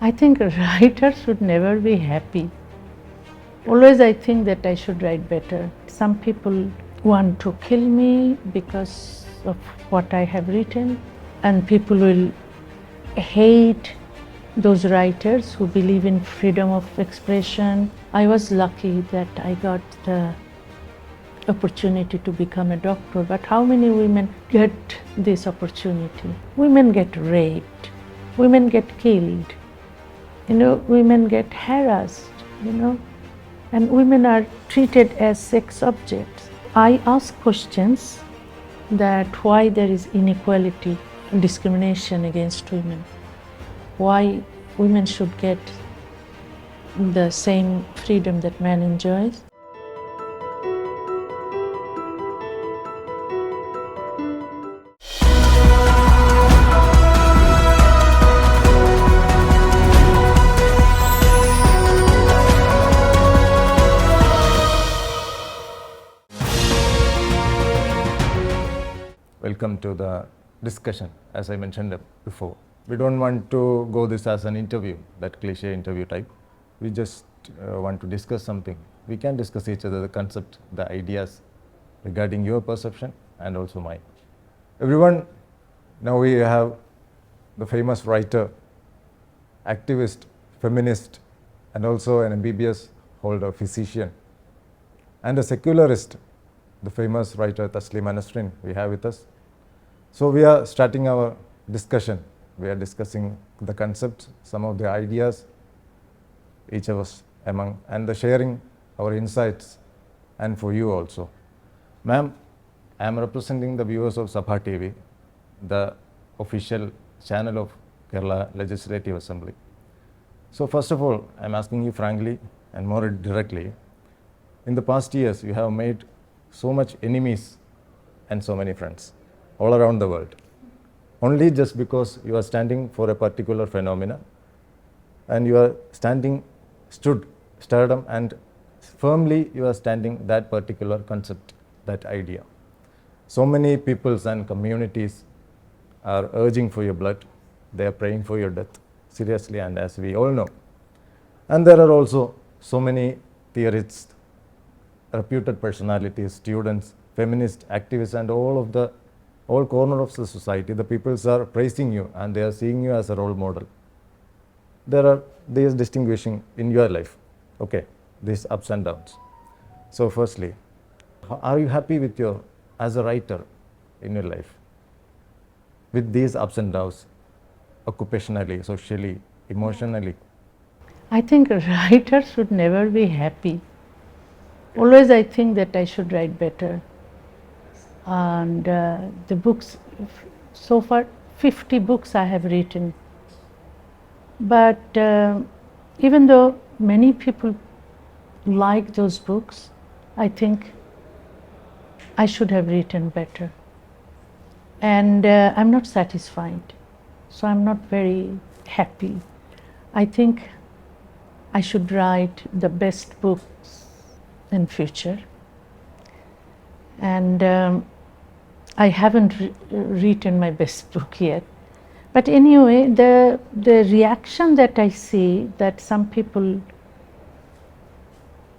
I think writers should never be happy. Always I think that I should write better. Some people want to kill me because of what I have written, and people will hate those writers who believe in freedom of expression. I was lucky that I got the opportunity to become a doctor, but how many women get this opportunity? Women get raped, women get killed, women get harassed, and women are treated as sex objects. I ask questions that why there is inequality and discrimination against women, why women should get the same freedom that man enjoys. Welcome to the discussion. As I mentioned before, we don't want to go this as an interview, that cliche interview type. We just want to discuss something. We can discuss each other, the concept, the ideas regarding your perception and also mine. Everyone, now we have the famous writer, activist, feminist, and also an MBBS holder, physician, and a secularist, the famous writer Taslima Nasrin we have with us. So we are starting our discussion. We are discussing the concepts, some of the ideas, each of us among, and the sharing our insights, and for you also. Ma'am, I am representing the viewers of Sabha TV, the official channel of Kerala Legislative Assembly. So first of all, I am asking you frankly and more directly, in the past years you have made so much enemies and so many friends all around the world, only just because you are standing for a particular phenomena, and you are sturdom, and firmly you are standing that particular concept, that idea. So many peoples and communities are urging for your blood, they are praying for your death, seriously, and as we all know. And there are also so many theorists, reputed personalities, students, feminist activists, and all corners of the society. The peoples are praising you and they are seeing you as a role model. There are these distinguishing in your life, okay, these ups and downs. So firstly, are you happy with as a writer in your life, with these ups and downs, occupationally, socially, emotionally? I think writers should never be happy. Always I think that I should write better. And the books, so far 50 books I have written. But even though many people like those books, I think I should have written better. And I'm not satisfied, so I'm not very happy. I think I should write the best books in future. And I haven't written my best book yet. But anyway, the reaction that I see, that some people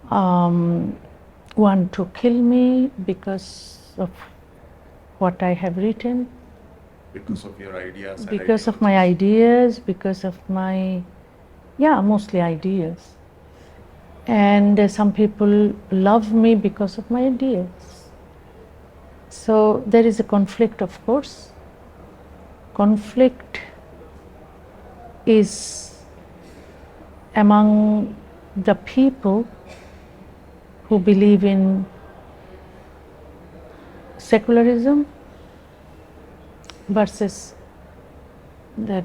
want to kill me because of what I have written. Because of your ideas? Because of my ideas, because of my, mostly ideas. And some people love me because of my ideas. So there is a conflict, of course. Conflict is among the people who believe in secularism versus the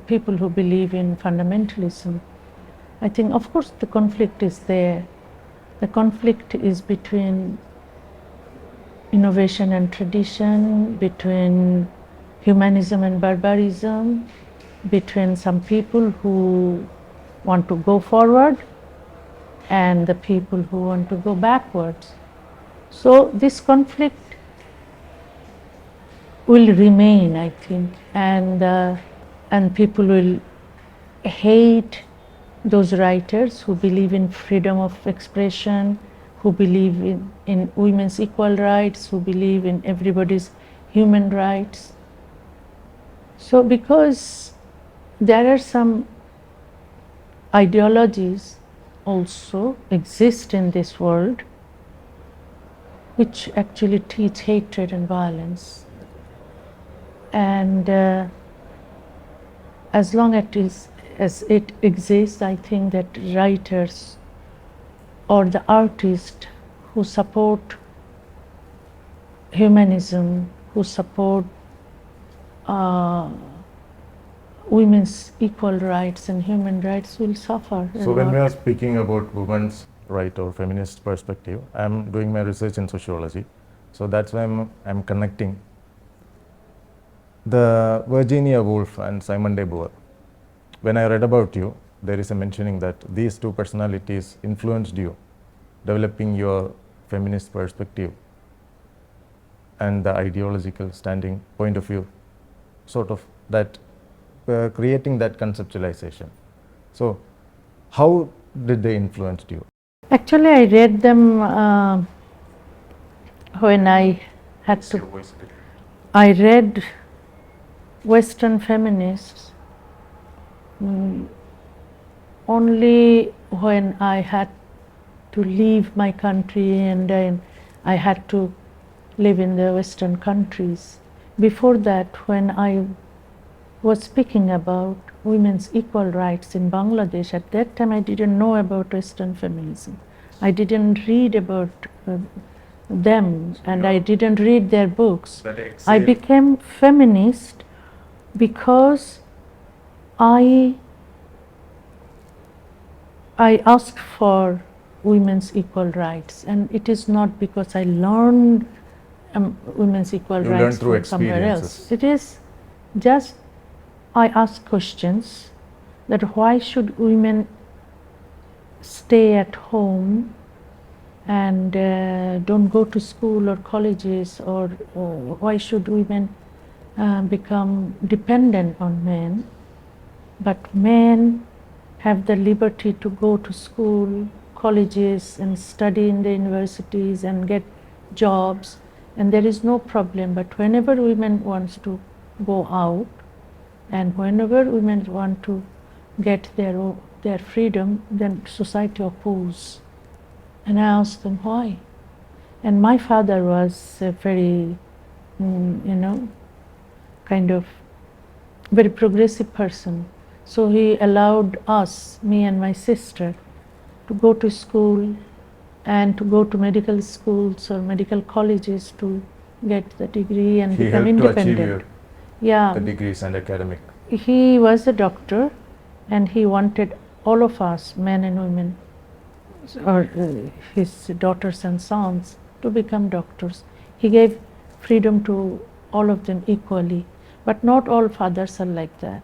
people who believe in fundamentalism. I think, of course, the conflict is there. The conflict is between innovation and tradition, between humanism and barbarism, between some people who want to go forward and the people who want to go backwards. So this conflict will remain, I think, and people will hate those writers who believe in freedom of expression, who believe in women's equal rights, who believe in everybody's human rights. So because there are some ideologies also exist in this world which actually teach hatred and violence. And as long as it exists, I think that writers or the artists who support humanism, who support women's equal rights and human rights will suffer. So when we are speaking about women's right or feminist perspective, I'm doing my research in sociology. So that's why I'm connecting the Virginia Woolf and Simone de Beauvoir. When I read about you, there is a mentioning that these two personalities influenced you, developing your feminist perspective and the ideological standing point of view, sort of that creating that conceptualization. So how did they influence you? Actually, I read them when I had to. I read Western feminists only when I had to leave my country and then I had to live in the Western countries. Before that, when I was speaking about women's equal rights in Bangladesh, at that time I didn't know about Western feminism. I didn't read about them and I didn't read their books. I became feminist because I asked for women's equal rights, and it is not because I learned women's equal rights from somewhere else. It is just I ask questions that why should women stay at home and don't go to school or colleges, or why should women become dependent on men, but men have the liberty to go to school, colleges and study in the universities and get jobs, and there is no problem. But whenever women wants to go out and whenever women want to get their freedom, then society opposes. And I asked them why. And my father was a very, kind of very progressive person. So he allowed us, me and my sister, to go to school and to go to medical schools or medical colleges to get the degree and become independent. The degrees and academic. He was a doctor and he wanted all of us, men and women, or his daughters and sons, to become doctors. He gave freedom to all of them equally. But not all fathers are like that.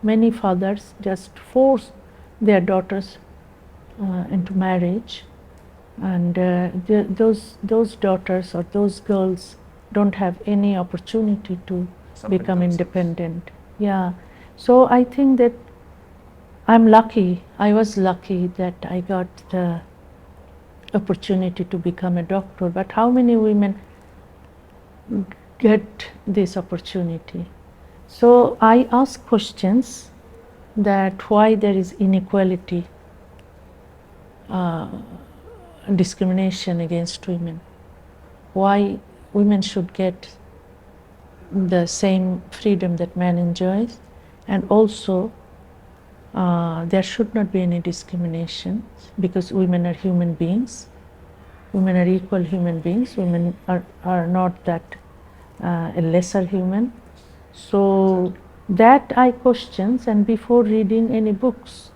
Many fathers just force their daughters into marriage, and those daughters or those girls don't have any opportunity to become independent. Yeah. So I think that I'm lucky. I was lucky that I got the opportunity to become a doctor. But how many women get this opportunity? So I ask questions that why there is inequality, discrimination against women, why women should get the same freedom that man enjoys, and also there should not be any discrimination because women are human beings. Women are equal human beings. Women are not that a lesser human. So that I questions, and before reading any books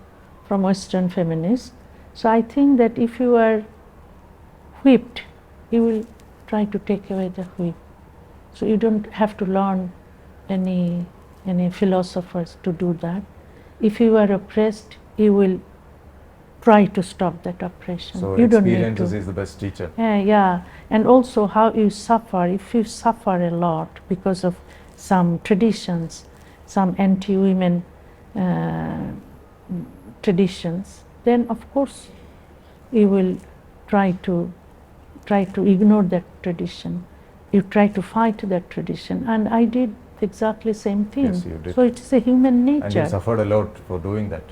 from Western feminists. So I think that if you are whipped, you will try to take away the whip. So you don't have to learn any philosophers to do that. If you are oppressed, you will try to stop that oppression. So you don't need to. Experiences is the best teacher. Yeah, and also how you suffer. If you suffer a lot because of some traditions, some anti-women traditions, then of course you will try to ignore that tradition. You try to fight that tradition, and I did exactly same thing. Yes, you did. So it is a human nature. And you suffered a lot for doing that.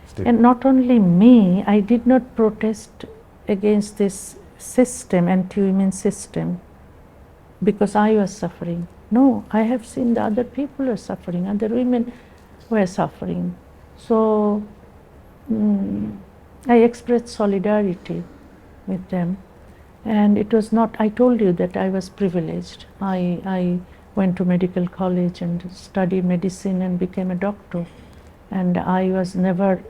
Still. And not only me, I did not protest against this system, anti-women system, because I was suffering. No, I have seen the other people are suffering, other women were suffering. So I expressed solidarity with them. And it was not, I told you that I was privileged. I went to medical college and studied medicine and became a doctor. And I was never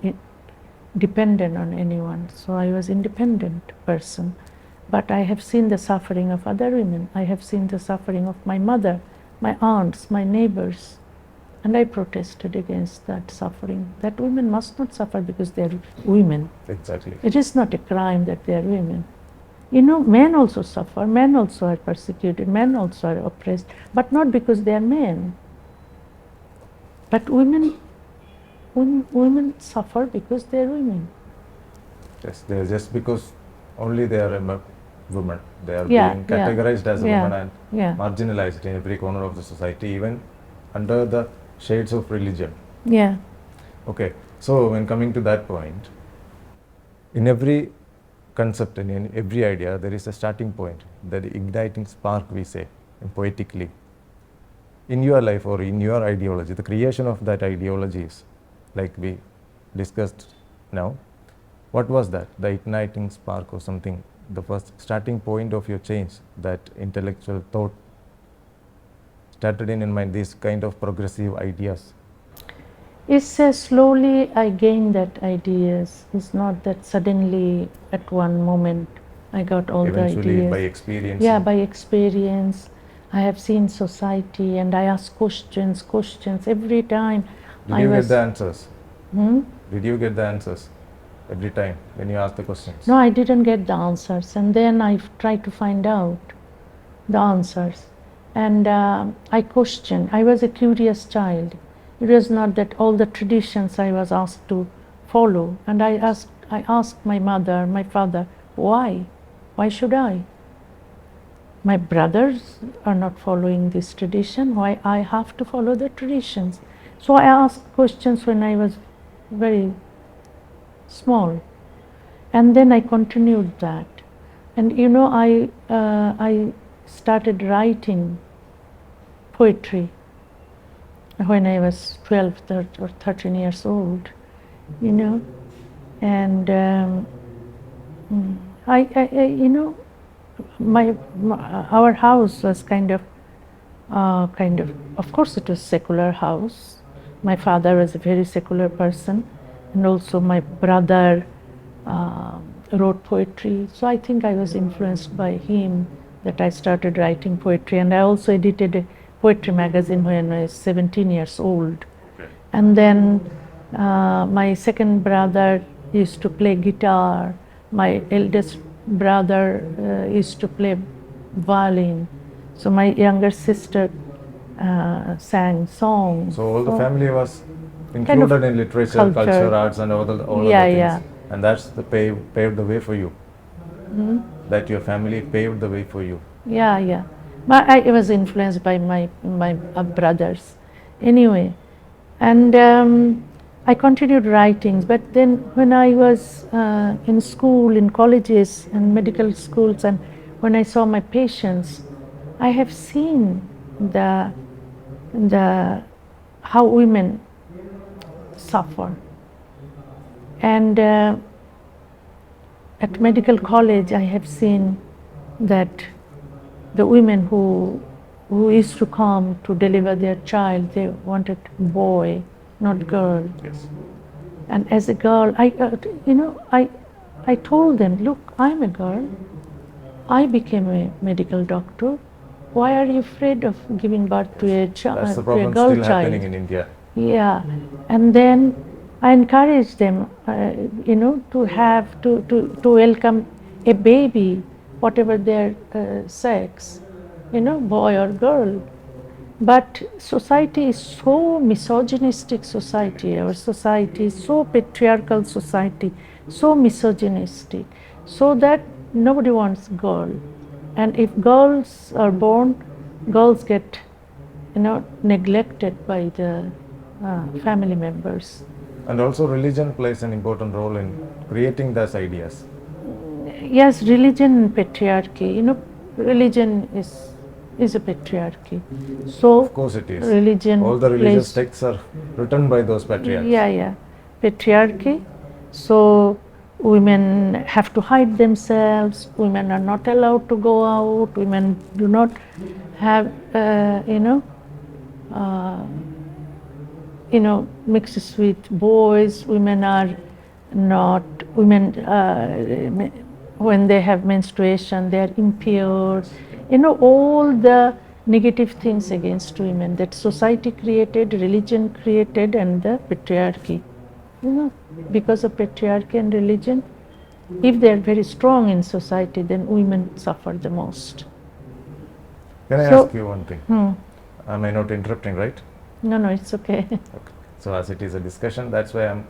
dependent on anyone. So I was independent person. But I have seen the suffering of other women. I have seen the suffering of my mother, my aunts, my neighbors. And I protested against that suffering. That women must not suffer because they are women. Exactly. It is not a crime that they are women. You know, men also suffer, men also are persecuted, men also are oppressed, but not because they are men. But women suffer because they are women. Yes, they are just because only they are a woman. They are Yeah, being categorized as a yeah, woman and yeah. marginalized in every corner of the society, even under the shades of religion. Yeah. Okay, so when coming to that point, in every concept and in every idea, there is a starting point, that igniting spark, we say, poetically. In your life or in your ideology, the creation of that ideology is, like we discussed now, what was that? The igniting spark or something, the first starting point of your change, that intellectual thought started in mind, these kind of progressive ideas. It's slowly I gained that ideas. It's not that suddenly at one moment I got all Eventually, the ideas. by experience. Yeah, by experience. I have seen society and I ask questions every time. Did you get the answers? Did you get the answers every time when you ask the questions? No, I didn't get the answers, and then I tried to find out the answers. And I questioned. I was a curious child. It was not that all the traditions I was asked to follow. And I asked my mother, my father, why? Why should I? My brothers are not following this tradition. Why I have to follow the traditions? So I asked questions when I was very small. And then I continued that. And you know, I started writing poetry when I was 12 or 13 years old, you know. And you know, our house was kind of, of course it was secular house. My father was a very secular person, and also my brother wrote poetry. So I think I was influenced by him that I started writing poetry. And I also edited a poetry magazine when I was 17 years old. Okay. And then my second brother used to play guitar. My eldest brother used to play violin. So my younger sister sang songs. So all the family was included in literature, culture, arts, and all the things. Yeah. And that's the paved the way for you. That your family paved the way for you. Yeah. But I was influenced by my brothers. Anyway, and I continued writings. But then when I was in school, in colleges and medical schools, and when I saw my patients, I have seen how women suffer. And at medical college, I have seen that the women who used to come to deliver their child, they wanted boy, not girl. Yes. And as a girl, I told them, look, I'm a girl. I became a medical doctor. Why are you afraid of giving birth to a child? That's the problem still happening in India. Yeah, and then I encourage them, to welcome a baby, whatever their sex, boy or girl. But society is so misogynistic society. Our society is so patriarchal society, so misogynistic, so that nobody wants girl. And if girls are born, girls get, neglected by the family members. And also religion plays an important role in creating those ideas. Yes, religion and patriarchy. Religion is a patriarchy. So Of course it is. religion All the religious plays, texts are written by those patriarchs. yeah, patriarchy. So women have to hide themselves. Women are not allowed to go out. Women do not have, mixes with boys. Women are not women. When they have menstruation, they are impure. All the negative things against women that society created, religion created, and the patriarchy. Because of patriarchy and religion, if they are very strong in society, then women suffer the most. Can I So- ask you one thing? Am I not interrupting, right? No, it's okay. Okay. So as it is a discussion, that's why I'm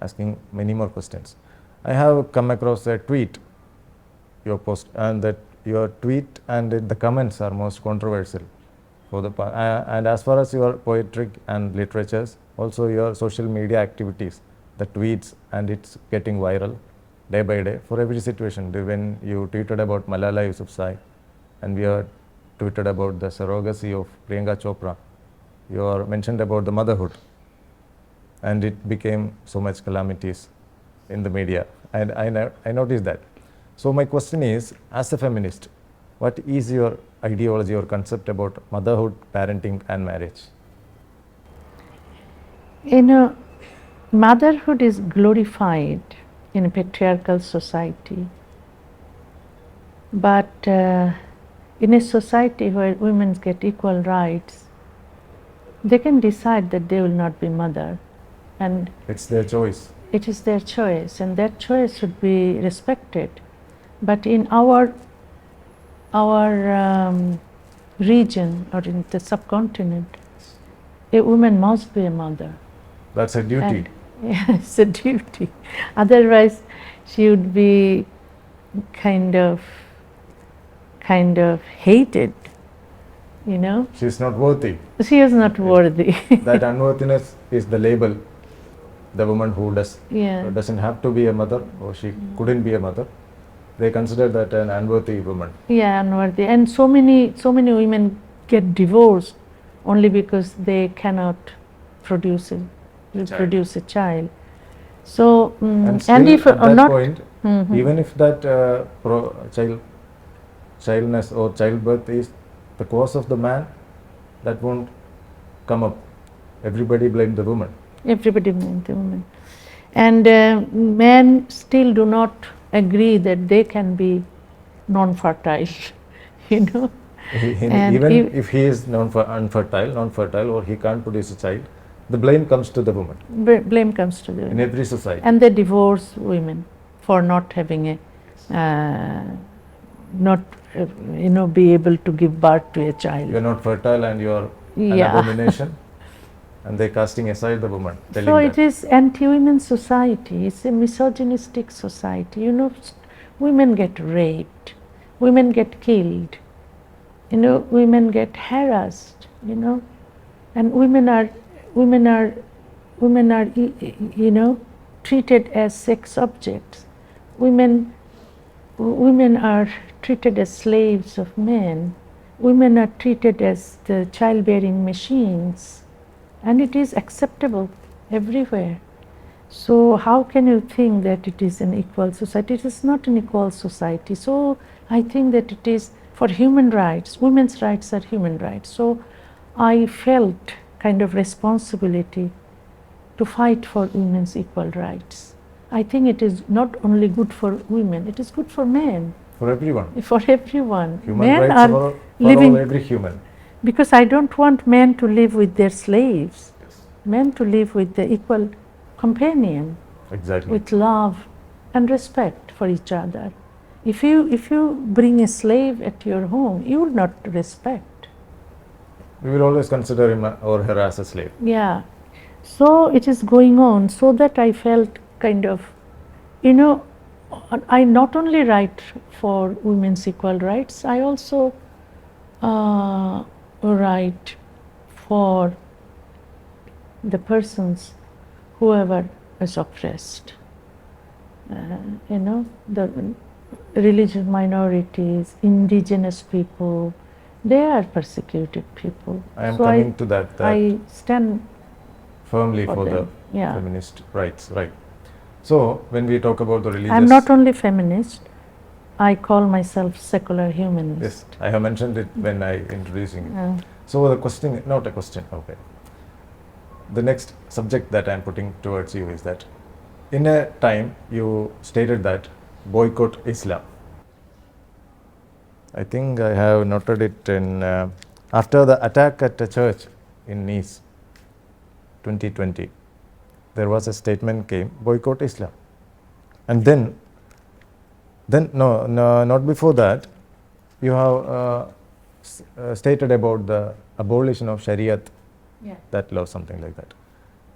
asking many more questions. I have come across a tweet, your post, and that your tweet and the comments are most controversial for the and as far as your poetry and literatures, also your social media activities, the tweets, and it's getting viral day by day for every situation. When you tweeted about Malala Yousafzai, and we are tweeted about the surrogacy of Priyanka Chopra, you are mentioned about the motherhood, and it became so much calamities in the media, and I noticed that. So my question is, as a feminist, what is your ideology or concept about motherhood, parenting, and marriage? Motherhood is glorified in a patriarchal society, but in a society where women get equal rights, they can decide that they will not be mother, and It's their choice. it is their choice, and that choice should be respected. But in our region or in the subcontinent, a woman must be a mother. That's a duty. And, it's a duty. Otherwise, she would be kind of hated. She's not worthy. She is not worthy. That unworthiness is the label. The woman who Yeah. doesn't have to be a mother, or she couldn't be a mother, they consider that an unworthy woman. Yeah, unworthy. And so many women get divorced only because they cannot reproduce a child. So And still and if at that not, point, even if that childness or childbirth is the cause of the man, that won't come up. Everybody blame the woman. everybody blames the woman. And men still do not agree that they can be non-fertile, And Even if if he is non-fertile, or he can't produce a child, the blame comes to the woman blame comes to the in women. every society. And they divorce women for not having a, be able to give birth to a child. You're not fertile and you're an Yeah. abomination, and they're casting aside the woman, telling So that. it is anti-women society. It's a misogynistic society. Women get raped, women get killed, women get harassed, and women are treated as sex objects. Women are treated as slaves of men. Women are treated as the childbearing machines, and it is acceptable everywhere. So how can you think that it is an equal society? It is not an equal society. So I think that it is for human rights. Women's rights are human rights. So I felt kind of responsibility to fight for women's equal rights. I think it is not only good for women, it is good for men, For everyone. for everyone. Human Men rights are for living, all, every human. because I don't want men to live with their slaves, men to live with the equal companion, Exactly. with love and respect for each other. If you bring a slave at your home, you will not respect. We will always consider him or her as a slave. Yeah. So it is going on, so that I felt kind of, you know, I not only write for women's equal rights, I also write for the persons, whoever is oppressed. You know, the religious minorities, indigenous people, they are persecuted people. I am So coming to that I stand firmly for for the them. Yeah. feminist rights, right? So when we talk about the religious, I'm not only feminist, I call myself secular humanist. yes, I have mentioned it when I introducing it. Yeah. So the question, not a question, okay. The next subject that I am putting towards you is that in a time you stated that boycott Islam. I think I have noted it in after the attack at a church in Nice 2020. There was a statement came, boycott Islam. And then no, not before that, you have stated about the abolition of Shariat, Yeah. that law, something like that.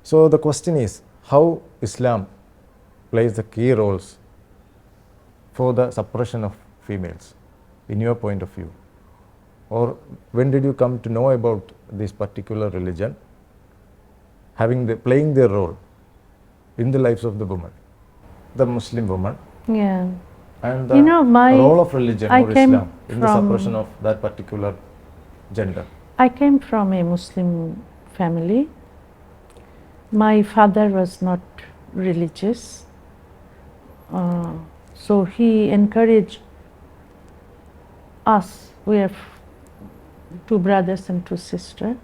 So the question is, how Islam plays the key roles for the suppression of females, in your point of view? Or when did you come to know about this particular religion playing their role in the lives of the woman, the Muslim woman, Yeah. and the You know, role of religion I or came Islam in the from- suppression of that particular gender? I came from a Muslim family. My father was not religious, so he encouraged us. We have two brothers and two sisters.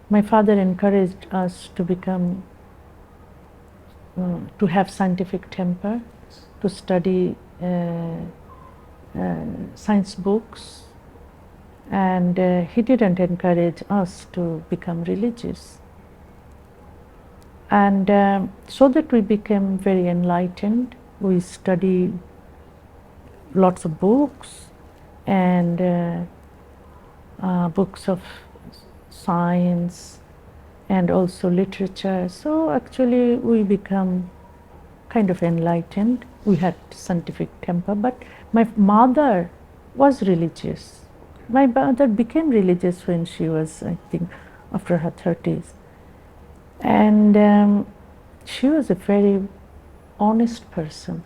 My father encouraged us to become, to have scientific temper, to study science books, and he didn't encourage us to become religious. And so that we became very enlightened, we studied lots of books and books of science and also literature. So actually we become kind of enlightened. We had scientific temper, but my mother was religious. My mother became religious when she was, I think, after her 30s. And she was a very honest person.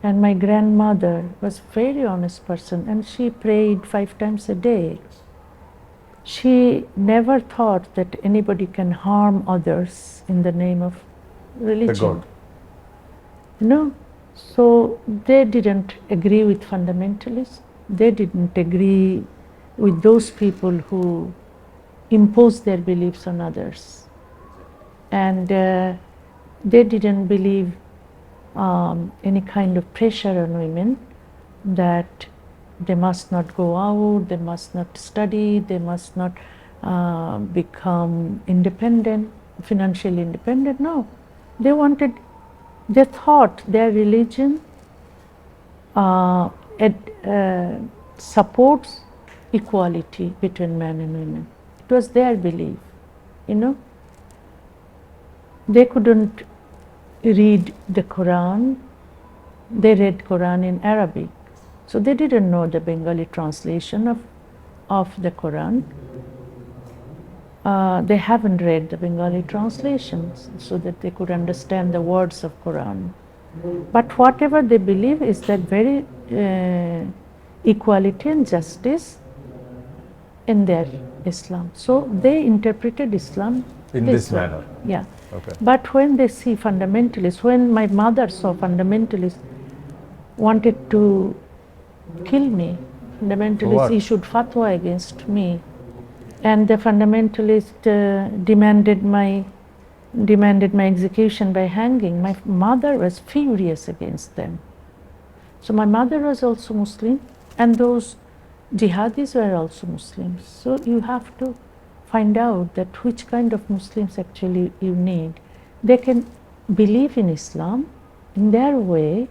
And my grandmother was a very honest person, and she prayed 5 times a day. She never thought that anybody can harm others in the name of religion. God. No. So they didn't agree with fundamentalists. They didn't agree with those people who impose their beliefs on others. And they didn't believe any kind of pressure on women that they must not go out, they must not study, they must not become independent, financially independent. No, they thought their religion supports equality between men and women. It was their belief, you know. They couldn't read the Quran. They read Quran in Arabic, so they didn't know the Bengali translation of the Quran. They haven't read the Bengali translations so that they could understand the words of Quran. But whatever they believe is that very equality and justice in their Islam. So they interpreted Islam In this way. manner. Yeah. Okay. But when they see fundamentalists, when my mother saw fundamentalists wanted to kill me, fundamentalists What? issued fatwa against me, and the fundamentalist demanded my execution by hanging. My mother was furious against them. So my mother was also Muslim, and those jihadis were also Muslims. So you have to find out that which kind of Muslims actually you need. They can believe in Islam in their way,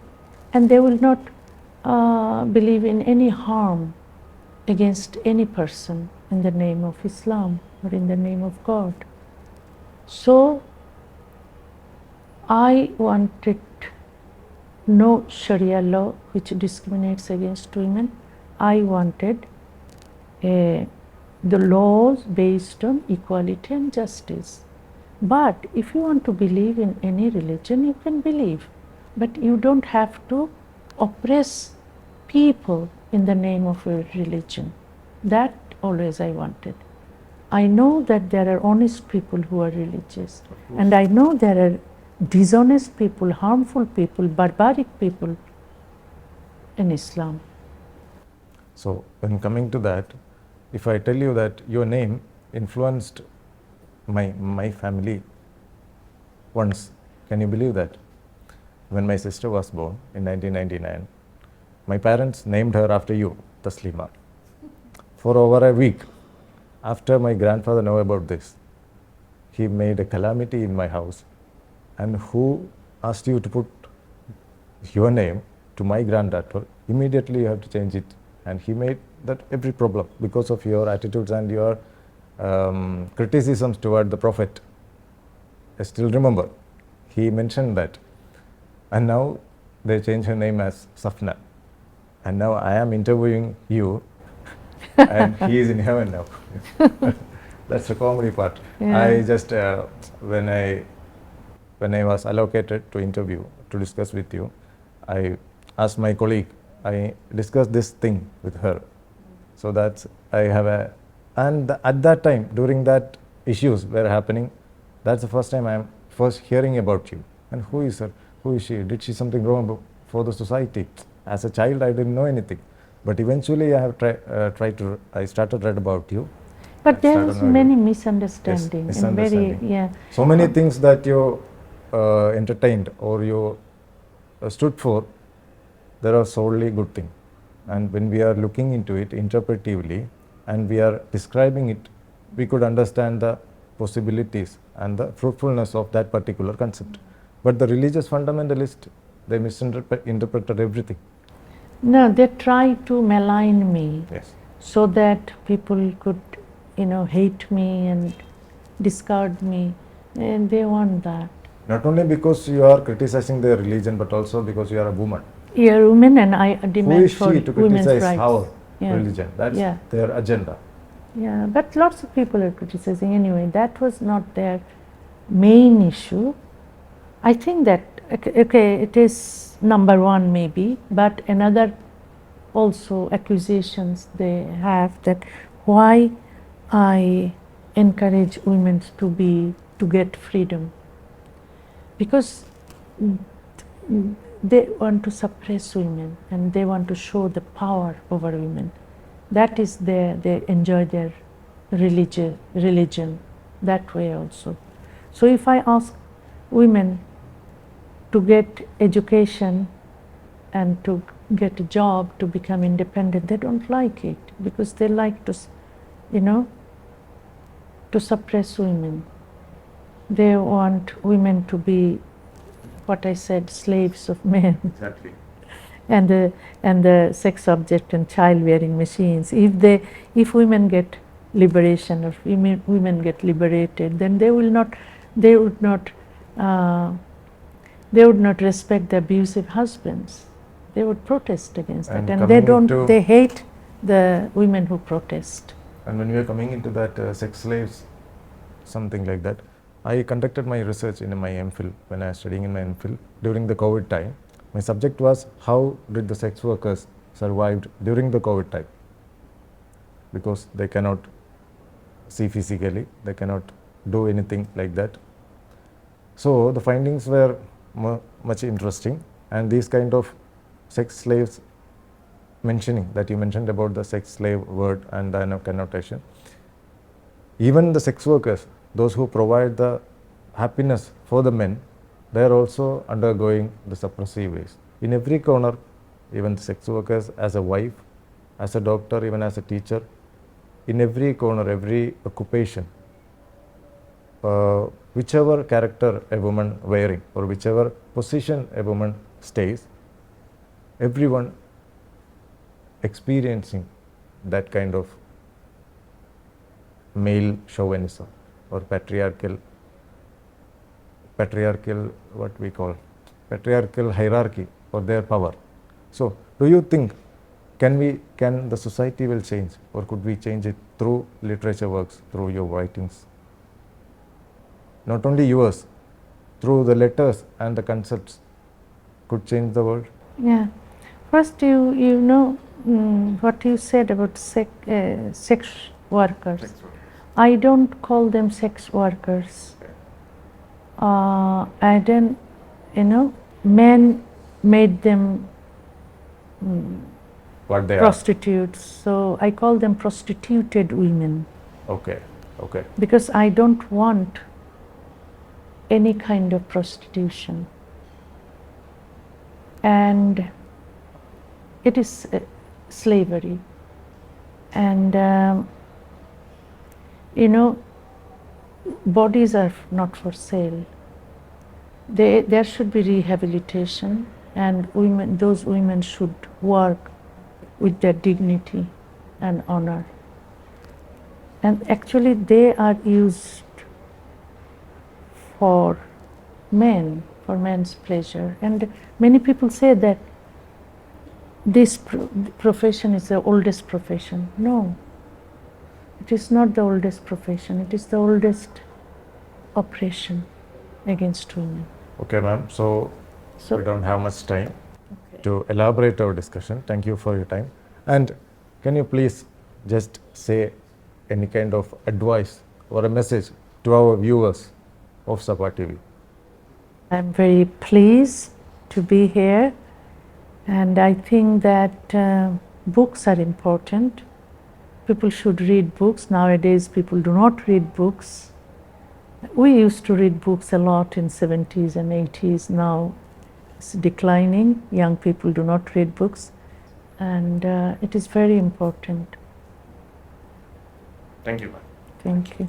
and they will not believe in any harm against any person, in the name of Islam or in the name of God. So I wanted no Sharia law which discriminates against women. I wanted the laws based on equality and justice. But if you want to believe in any religion, you can believe. But you don't have to oppress people in the name of a religion. That always I wanted. I know that there are honest people who are religious, and I know there are dishonest people, harmful people, barbaric people in Islam. So when coming to that, if I tell you that your name influenced my family once, can you believe that? When my sister was born in 1999, my parents named her after you, Taslima. For over a week, after my grandfather knew about this, he made a calamity in my house. And who asked you to put your name to my granddaughter? Immediately you have to change it. And he made that every problem because of your attitudes and your criticisms toward the Prophet. I still remember, he mentioned that. And now they changed her name as Safna. And now I am interviewing you and he is in heaven now. That's the comedy part. Yeah. I just, when I was allocated to interview, to discuss with you, I asked my colleague, I discussed this thing with her. So that's, I have a, and at that time, during that issues were happening, that's the first time I am first hearing about you. And who is her? Who is she? Did she something wrong for the society? As a child, I didn't know anything. But eventually, I have I started read about you. But there is many misunderstanding. Yes, misunderstanding. And very, so many things that you entertained or you stood for, there are solely good things. And when we are looking into it interpretively and we are describing it, we could understand the possibilities and the fruitfulness of that particular concept. But the religious fundamentalists, they misinterpreted everything. No, they try to malign me. Yes. So that people could, hate me and discard me, and they want that. Not only because you are criticizing their religion, but also because you are a woman. You're a woman, and I demand for women's rights. Who is she to criticize our religion? That's their agenda. Yeah, but lots of people are criticizing anyway. That was not their main issue. I think that, okay, it is number one maybe, but another also accusations they have that why I encourage women to get freedom. Because they want to suppress women and they want to show the power over women. That is they enjoy their religion that way also. So if I ask women to get education and to get a job, to become independent, they don't like it because they like to, to suppress women. They want women to be, what I said, slaves of men. Exactly. And the sex object and child-bearing machines. If women get liberation or women get liberated, then they would not respect the abusive husbands. They would protest against that, and they hate the women who protest. And when we are coming into that sex slaves, something like that, I conducted my research in my MPhil when I was studying in my MPhil during the COVID time. My subject was how did the sex workers survived during the COVID time, because they cannot see physically, they cannot do anything like that. So the findings were much interesting, and these kind of sex slaves mentioning that you mentioned about the sex slave word and the connotation, even the sex workers, those who provide the happiness for the men, they are also undergoing the suppressive ways. In every corner, even the sex workers, as a wife, as a doctor, even as a teacher, in every corner, every occupation, whichever character a woman wearing or whichever position a woman stays, everyone experiencing that kind of male chauvinism or patriarchal what we call patriarchal hierarchy or their power. So do you think can the society will change, or could we change it through literature works, through your writings? Not only yours, through the letters and the concepts could change the world? Yeah. First, you know what you said about sex workers. I don't call them sex workers. I don't, men made them What they prostitutes. So I call them prostituted women. Okay. Because I don't want any kind of prostitution. And it is slavery. And, bodies are not for sale. There should be rehabilitation, and those women should work with their dignity and honor. And actually they are used for men's pleasure. And many people say that this profession is the oldest profession. No, it is not the oldest profession. It is the oldest oppression against women. Okay, ma'am. So we don't have much time to elaborate our discussion. Thank you for your time. And can you please just say any kind of advice or a message to our viewers of Sabha TV? I'm very pleased to be here, and I think that books are important. People should read books. Nowadays people do not read books. We used to read books a lot in 70s and 80s. Now it's declining. Young people do not read books, and it is very important. Thank you, ma'am. Thank you.